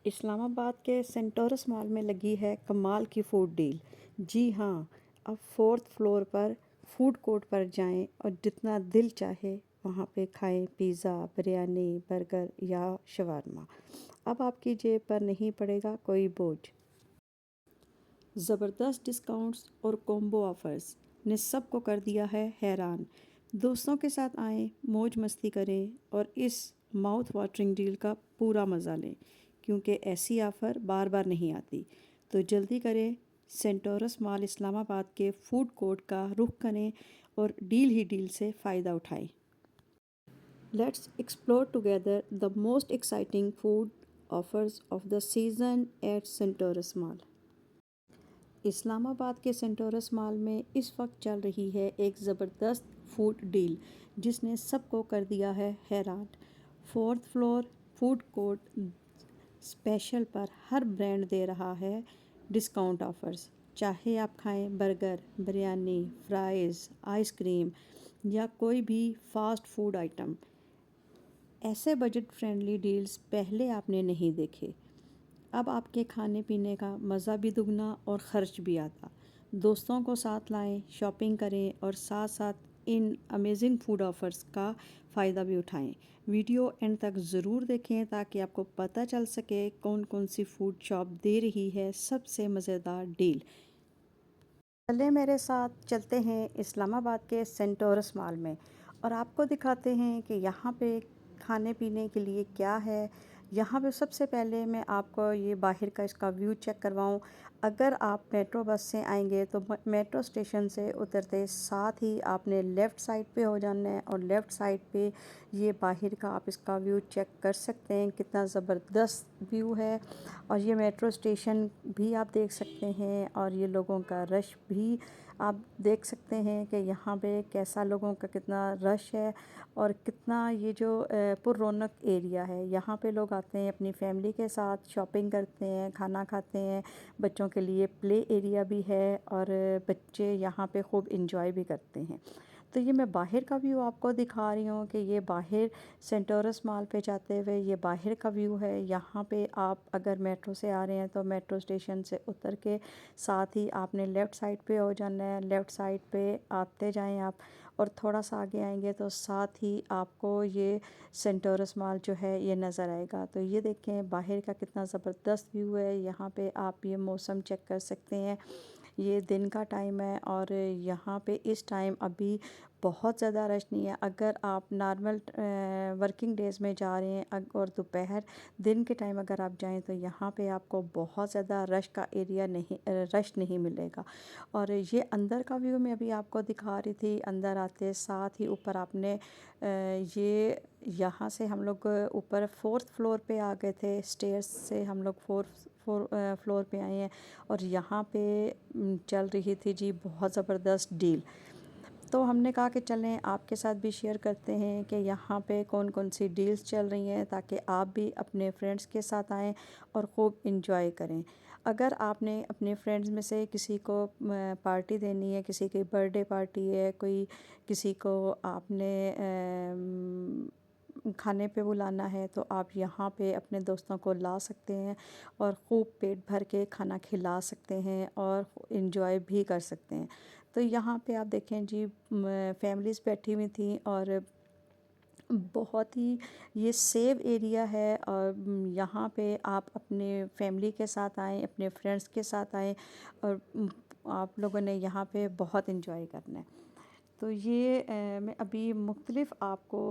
इस्लामाबाद के Centaurus mall में लगी है कमाल की फूड डील। जी हाँ, अब फोर्थ फ्लोर पर फूड कोर्ट पर जाएं और जितना दिल चाहे वहाँ पे खाएं पिज़्ज़ा, बिरयानी, बर्गर या शवारमा। अब आपकी जेब पर नहीं पड़ेगा कोई बोझ। ज़बरदस्त डिस्काउंट्स और कॉम्बो ऑफ़र्स ने सबको कर दिया है हैरान। दोस्तों के साथ आएं, मौज मस्ती करें और इस माउथ वाटरिंग डील का पूरा मज़ा लें, क्योंकि ऐसी ऑफ़र बार बार नहीं आती। तो जल्दी करें, सेंटोरस मॉल इस्लामाबाद के फूड कोर्ट का रुख करें और डील ही डील से फ़ायदा उठाएं। Let's explore together the most exciting food offers of the season at Centaurus Mall. Islamabad के सेंटोरस मॉल में इस वक्त चल रही है एक ज़बरदस्त फूड डील जिसने सबको कर दिया है हैरान। Fourth floor food court special पर हर ब्रांड दे रहा है डिस्काउंट ऑफर्स। चाहे आप खाएं बर्गर, बिरयानी, फ्राइज़, आइसक्रीम या कोई भी फास्ट फूड आइटम, ऐसे बजट फ्रेंडली डील्स पहले आपने नहीं देखे। अब आपके खाने पीने का मज़ा भी दुगना और ख़र्च भी आता। दोस्तों को साथ लाएं, शॉपिंग करें और साथ साथ इन अमेजिंग फूड ऑफ़र्स का फ़ायदा भी उठाएं। वीडियो एंड तक ज़रूर देखें ताकि आपको पता चल सके कौन कौन सी फूड शॉप दे रही है सबसे मज़ेदार डील। चले मेरे साथ चलते हैं इस्लामाबाद के सेंटोरस मॉल में और आपको दिखाते हैं कि यहाँ पे खाने पीने के लिए क्या है। यहाँ पे सबसे पहले मैं आपको ये बाहर का इसका व्यू चेक करवाऊँ। अगर आप मेट्रो बस से आएंगे तो मेट्रो स्टेशन से उतरते साथ ही आपने लेफ़्ट साइड पे हो जाना है और लेफ़्ट साइड पे ये बाहर का आप इसका व्यू चेक कर सकते हैं, कितना ज़बरदस्त व्यू है। और ये मेट्रो स्टेशन भी आप देख सकते हैं और ये लोगों का रश भी आप देख सकते हैं कि यहाँ पे कैसा लोगों का कितना रश है और कितना ये जो पुररौनक एरिया है। यहाँ पे लोग आते हैं अपनी फैमिली के साथ, शॉपिंग करते हैं, खाना खाते हैं। बच्चों के लिए प्ले एरिया भी है और बच्चे यहाँ पे खूब इंजॉय भी करते हैं। तो ये मैं बाहर का व्यू आपको दिखा रही हूँ कि ये बाहर सेंटोरस मॉल पे जाते हुए ये बाहर का व्यू है। यहाँ पे आप अगर मेट्रो से आ रहे हैं तो मेट्रो स्टेशन से उतर के साथ ही आपने लेफ़्ट साइड पे हो जाना है। लेफ़्ट साइड पे आते जाएं आप और थोड़ा सा आगे आएंगे तो साथ ही आपको ये सेंटोरस मॉल जो है ये नज़र आएगा। तो ये देखें बाहर का कितना ज़बरदस्त व्यू है। यहाँ पे आप ये मौसम चेक कर सकते हैं। ये दिन का टाइम है और यहाँ पे इस टाइम अभी बहुत ज़्यादा रश नहीं है। अगर आप नॉर्मल वर्किंग डेज़ में जा रहे हैं और दोपहर दिन के टाइम अगर आप जाएं तो यहाँ पे आपको बहुत ज़्यादा रश का एरिया नहीं रश नहीं मिलेगा। और ये अंदर का व्यू मैं अभी आपको दिखा रही थी। अंदर आते साथ ही ऊपर आपने ये यहाँ से हम लोग ऊपर फोर्थ फ्लोर पे आ गए थे। स्टेयर्स से हम लोग फोर्थ फ्लोर पे आए हैं और यहाँ पे चल रही थी जी बहुत ज़बरदस्त डील। तो हमने कहा कि चलें आपके साथ भी शेयर करते हैं कि यहाँ पे कौन कौन सी डील्स चल रही हैं ताकि आप भी अपने फ्रेंड्स के साथ आएँ और ख़ूब इंजॉय करें। अगर आपने अपने फ्रेंड्स में से किसी को पार्टी देनी है, किसी की बर्थडे पार्टी है, कोई किसी को आपने खाने पे बुलाना है तो आप यहाँ पे अपने दोस्तों को ला सकते हैं और ख़ूब पेट भर के खाना खिला सकते हैं और इन्जॉय भी कर सकते हैं। तो यहाँ पे आप देखें जी फैमिलीज़ बैठी हुई थी और बहुत ही ये सेव एरिया है और यहाँ पे आप अपने फैमिली के साथ आएँ, अपने फ्रेंड्स के साथ आएँ और आप लोगों ने यहाँ पे बहुत इन्जॉय करना है। तो ये मैं अभी मुख्तलिफ़ आपको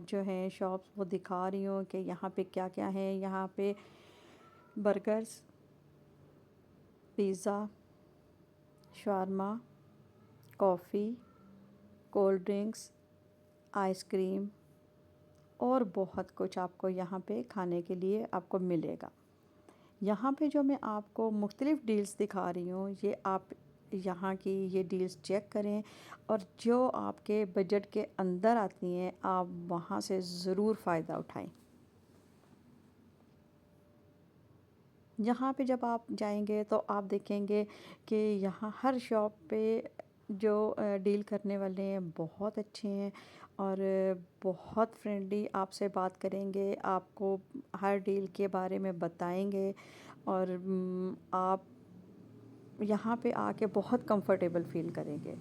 जो हैं शॉप्स वो दिखा रही हूँ कि यहाँ पे क्या क्या है। यहाँ पे burgers, pizza, shawarma, coffee, cold drinks, ice cream और बहुत कुछ आपको यहाँ पे खाने के लिए आपको मिलेगा। यहाँ पे जो मैं आपको मुख्तलिफ़ डील्स दिखा रही हूँ ये आप यहाँ की ये डील्स चेक करें और जो आपके बजट के अंदर आती हैं आप वहाँ से ज़रूर फ़ायदा उठाएं। यहाँ पे जब आप जाएंगे तो आप देखेंगे कि यहाँ हर शॉप पे जो डील करने वाले हैं बहुत अच्छे हैं और बहुत फ्रेंडली आपसे बात करेंगे, आपको हर डील के बारे में बताएंगे और आप यहाँ पे आके बहुत कंफर्टेबल फील करेंगे।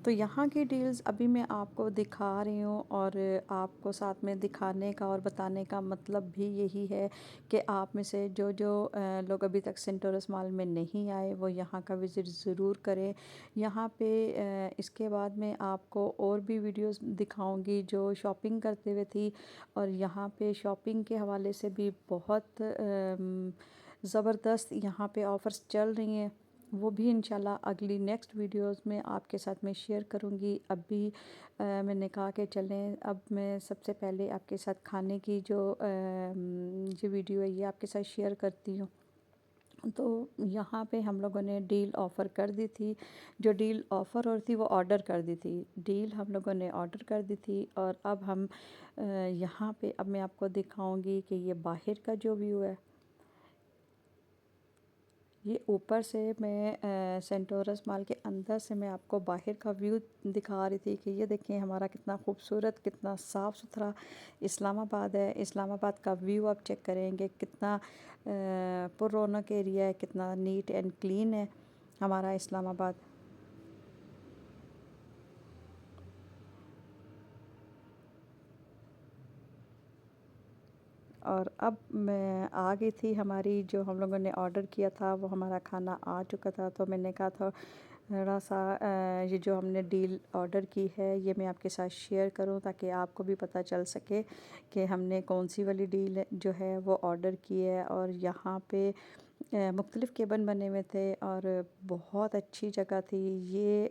तो यहाँ की डील्स अभी मैं आपको दिखा रही हूँ और आपको साथ में दिखाने का और बताने का मतलब भी यही है कि आप में से जो जो लोग अभी तक सेंटोरस मॉल में नहीं आए वो यहाँ का विज़िट ज़रूर करें। यहाँ पे इसके बाद मैं आपको और भी वीडियोस दिखाऊंगी जो शॉपिंग करते हुए थी, और यहाँ पे शॉपिंग के हवाले से भी बहुत ज़बरदस्त यहाँ पे ऑफ़र्स चल रही हैं। वो भी इंशाल्लाह अगली नेक्स्ट वीडियोस में आपके साथ मैं शेयर करूँगी। अभी मैंने कहा कि चलें, अब मैं सबसे पहले आपके साथ खाने की जो वीडियो है ये आपके साथ शेयर करती हूँ। तो यहाँ पे हम लोगों ने डील ऑफ़र कर दी थी। जो डील ऑफ़र और थी वो ऑर्डर कर दी थी। डील हम लोगों ने ऑर्डर कर दी थी और अब हम यहाँ पे अब मैं आपको दिखाऊंगी कि ये बाहर का जो व्यू है। ये ऊपर से मैं सेंटोरस मॉल के अंदर से मैं आपको बाहर का व्यू दिखा रही थी कि ये देखें हमारा कितना खूबसूरत, कितना साफ़ सुथरा इस्लामाबाद है। इस्लामाबाद का व्यू आप चेक करेंगे कितना पुररौनक एरिया है, कितना नीट एंड क्लीन है हमारा इस्लामाबाद। और अब मैं आ गई थी, हमारी जो हम लोगों ने ऑर्डर किया था वो हमारा खाना आ चुका था। तो मैंने कहा था थोड़ा सा ये जो हमने डील ऑर्डर की है ये मैं आपके साथ शेयर करूं ताकि आपको भी पता चल सके कि हमने कौन सी वाली डील जो है वो ऑर्डर की है। और यहाँ पे मुख्तलिफ़ केबिन बने हुए थे और बहुत अच्छी जगह थी ये।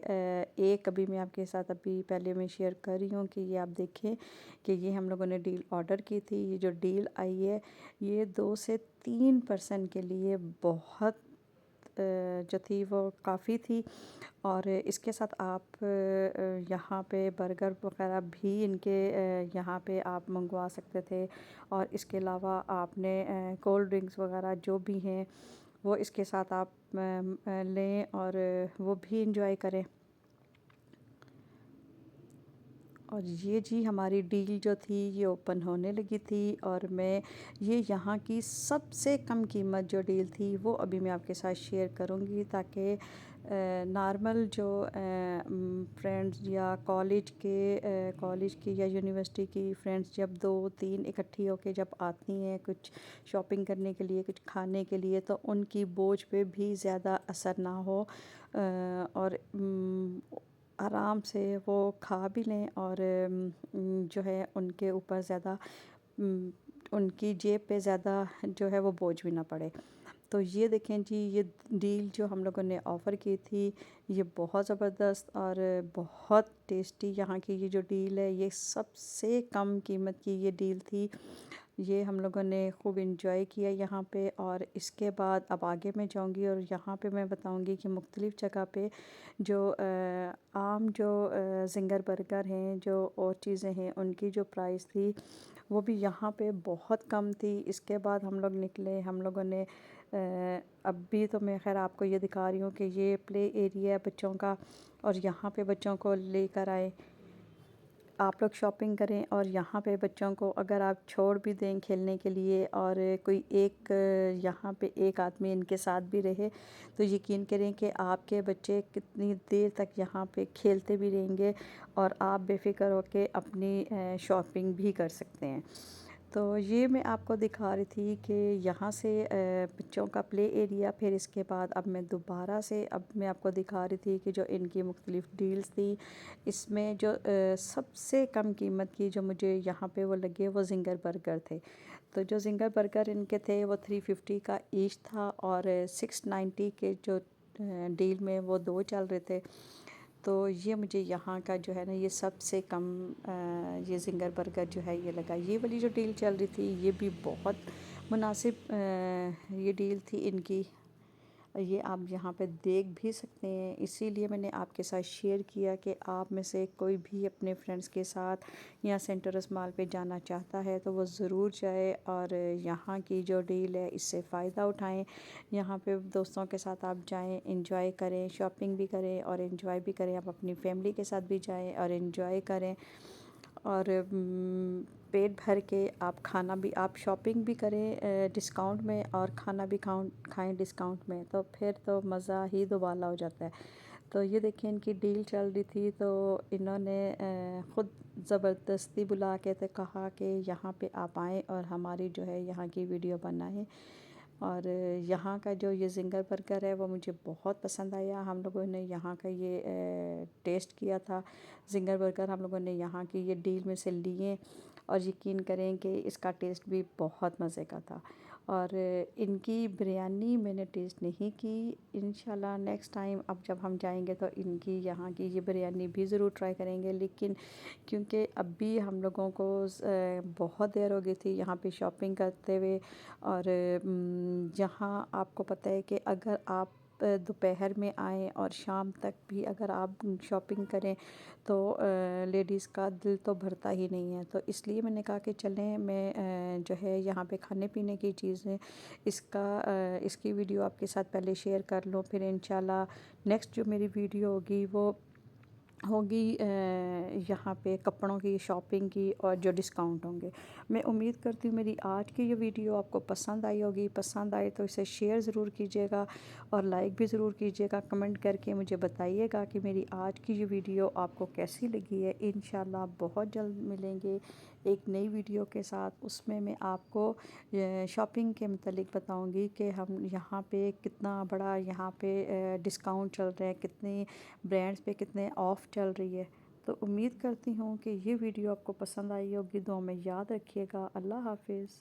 एक अभी मैं आपके साथ अभी पहले मैं शेयर कर रही हूँ कि ये आप देखें कि ये हम लोगों ने डील ऑर्डर की थी। ये जो डील आई है ये 2 से 3% के लिए बहुत जो थी वो काफ़ी थी। और इसके साथ आप यहाँ पे बर्गर वगैरह भी इनके यहाँ पे आप मंगवा सकते थे। और इसके अलावा आपने कोल्ड ड्रिंक्स वगैरह जो भी हैं वो इसके साथ आप लें और वो भी इंजॉय करें। और ये जी हमारी डील जो थी ये ओपन होने लगी थी और मैं ये यहाँ की सबसे कम कीमत जो डील थी वो अभी मैं आपके साथ शेयर करूँगी ताकि नॉर्मल जो फ्रेंड्स या कॉलेज की या यूनिवर्सिटी की फ्रेंड्स जब 2-3 इकट्ठी होके जब आती हैं कुछ शॉपिंग करने के लिए, कुछ खाने के लिए, तो उनकी बोझ पे भी ज़्यादा असर ना हो और आराम से वो खा भी लें और जो है उनके ऊपर ज़्यादा उनकी जेब पे ज़्यादा जो है वो बोझ भी ना पड़े। तो ये देखें जी ये डील जो हम लोगों ने ऑफ़र की थी ये बहुत ज़बरदस्त और बहुत टेस्टी यहाँ की ये जो डील है ये सबसे कम कीमत की ये डील थी। ये हम लोगों ने खूब इंजॉय किया यहाँ पे। और इसके बाद अब आगे मैं जाऊँगी और यहाँ पे मैं बताऊँगी कि मुख्तलिफ़ जगह पे जो आम जो ज़िंगर बर्गर हैं जो और चीज़ें हैं उनकी जो प्राइस थी वो भी यहाँ पे बहुत कम थी। इसके बाद हम लोग निकले, हम लोगों ने अभी तो मैं खैर आपको ये दिखा रही हूँ कि ये प्ले एरिया है बच्चों का और यहाँ पे बच्चों को लेकर आए, आप लोग शॉपिंग करें और यहाँ पे बच्चों को अगर आप छोड़ भी दें खेलने के लिए और कोई एक यहाँ पे एक आदमी इनके साथ भी रहे तो यकीन करें कि आपके बच्चे कितनी देर तक यहाँ पे खेलते भी रहेंगे और आप बेफिक्र होके अपनी शॉपिंग भी कर सकते हैं। तो ये मैं आपको दिखा रही थी कि यहाँ से बच्चों का प्ले एरिया, फिर इसके बाद अब मैं दोबारा से अब मैं आपको दिखा रही थी कि जो इनकी मुख्तलिफ़ डील्स थी इसमें जो सबसे कम कीमत की जो मुझे यहाँ पे वो लगे वो ज़िंगर बर्गर थे। तो जो ज़िंगर बर्गर इनके थे वो 350 का ईच था और 690 के जो डील में वो 2 चल रहे थे। तो ये मुझे यहाँ का जो है ना ये सबसे कम ये ज़िंगर बर्गर जो है ये लगा। ये वाली जो डील चल रही थी ये भी बहुत मुनासिब ये डील थी इनकी। ये आप यहाँ पे देख भी सकते हैं, इसीलिए मैंने आपके साथ शेयर किया कि आप में से कोई भी अपने फ्रेंड्स के साथ या सेंटरस मॉल पे जाना चाहता है तो वो ज़रूर जाए और यहाँ की जो डील है इससे फ़ायदा उठाएं। यहाँ पे दोस्तों के साथ आप जाएं, एंजॉय करें, शॉपिंग भी करें और एंजॉय भी करें। आप अपनी फैमिली के साथ भी जाएं और एंजॉय करें और पेट भर के आप खाना भी, आप शॉपिंग भी करें डिस्काउंट में और खाना भी खाएं डिस्काउंट में, तो फिर तो मज़ा ही दुबाला हो जाता है। तो ये देखिए इनकी डील चल रही थी तो इन्होंने ख़ुद ज़बरदस्ती बुला के तो कहा कि यहाँ पे आप आएँ और हमारी जो है यहाँ की वीडियो बनाएं। और यहाँ का जो ये ज़िंगर बर्गर है वो मुझे बहुत पसंद आया। हम लोगों ने यहाँ का ये टेस्ट किया था ज़िंगर बर्गर, हम लोगों ने यहाँ की ये डील में से लिए और यकीन करें कि इसका टेस्ट भी बहुत मज़े का था। और इनकी बिरयानी मैंने टेस्ट नहीं की, इंशाल्लाह नेक्स्ट टाइम अब जब हम जाएंगे तो इनकी यहाँ की ये बिरयानी भी ज़रूर ट्राई करेंगे। लेकिन क्योंकि अभी हम लोगों को बहुत देर हो गई थी यहाँ पे शॉपिंग करते हुए और यहाँ आपको पता है कि अगर आप दोपहर में आएँ और शाम तक भी अगर आप शॉपिंग करें तो लेडीज़ का दिल तो भरता ही नहीं है। तो इसलिए मैंने कहा कि चलें, मैं जो है यहाँ पे खाने पीने की चीज़ें इसकी वीडियो आपके साथ पहले शेयर कर लूँ, फिर इंशाल्लाह नेक्स्ट जो मेरी वीडियो होगी वो होगी यहाँ पे कपड़ों की शॉपिंग की और जो डिस्काउंट होंगे। मैं उम्मीद करती हूँ मेरी आज की ये वीडियो आपको पसंद आई होगी। पसंद आए तो इसे शेयर ज़रूर कीजिएगा और लाइक भी ज़रूर कीजिएगा। कमेंट करके मुझे बताइएगा कि मेरी आज की ये वीडियो आपको कैसी लगी है। इंशाल्लाह बहुत जल्द मिलेंगे एक नई वीडियो के साथ, उसमें मैं आपको शॉपिंग के मतलब बताऊँगी कि हम यहाँ पे कितना बड़ा यहाँ पे डिस्काउंट चल रहा है, कितने ब्रांड्स पे कितने ऑफ़ चल रही है। तो उम्मीद करती हूँ कि ये वीडियो आपको पसंद आई होगी। दुआ में याद रखिएगा। अल्लाह हाफ़िज़।